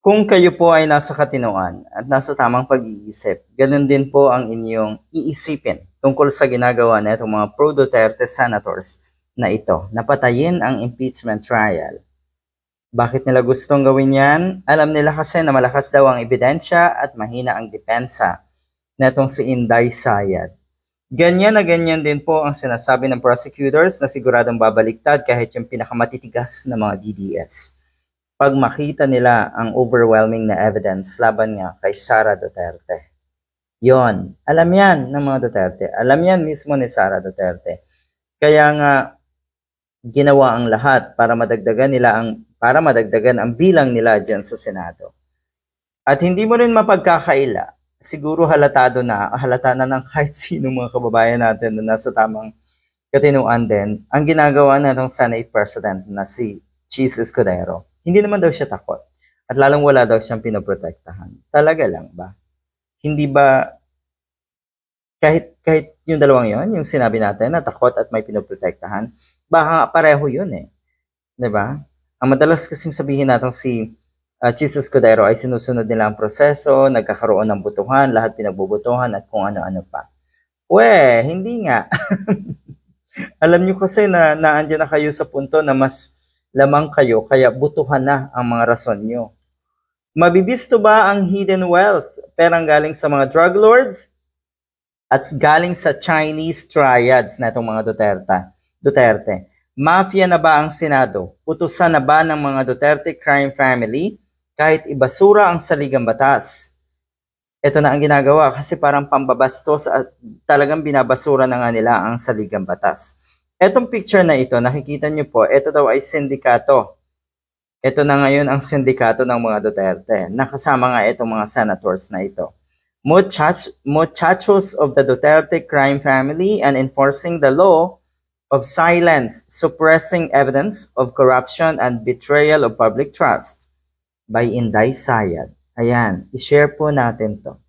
Kung kayo po ay nasa katinoan at nasa tamang pag-iisip, ganun din po ang inyong iisipin tungkol sa ginagawa na itong mga pro-Duterte senators na ito, napatayin ang impeachment trial. Bakit nila gustong gawin yan? Alam nila kasi na malakas daw ang ebidensya at mahina ang depensa na itong si Inday Sayad. Ganyan na ganyan din po ang sinasabi ng prosecutors na siguradong babaliktad kahit yung pinakamatitigas na mga DDS. Pag makita nila ang overwhelming na evidence laban nga kay Sara Duterte. Yon, alam yan ng mga Duterte. Alam yan mismo ni Sara Duterte. Kaya nga, ginawa ang lahat para madagdagan ang bilang nila diyan sa Senado. At hindi mo rin mapagkakaila, siguro halata na ng kahit sino mga kababayan natin na nasa tamang katinuan din, ang ginagawa na ng Senate President na si Chis Escudero. Hindi naman daw siya takot. At lalong wala daw siyang pinoprotektahan. Talaga lang ba? Hindi ba, kahit yung dalawang yon, yung sinabi natin na takot at may pinoprotektahan, baka pareho yun eh. Diba? Ang madalas kasing sabihin natin si Chis Escudero ay sinusunod nila ang proseso, nagkakaroon ng butuhan, lahat pinagbubutuhan at kung ano-ano pa. Hindi nga. Alam nyo kasi na naandyan na kayo sa punto na mas lamang kayo, kaya butuhan na ang mga rason nyo. Mabibisto ba ang hidden wealth? Perang galing sa mga drug lords at galing sa Chinese triads na itong mga Duterte. Mafia na ba ang Senado? Utusan na ba ng mga Duterte crime family kahit ibasura ang saligang batas? Ito na ang ginagawa kasi parang pambabastos at talagang binabasura na nga nila ang saligang batas. Etong picture na ito, nakikita nyo po, ito daw ay sindikato. Ito na ngayon ang sindikato ng mga Duterte. Nakasama nga itong mga senators na ito. Muchachos of the Duterte crime family and enforcing the law of silence, suppressing evidence of corruption and betrayal of public trust by Inday Sayad. Ayan, i-share po natin to.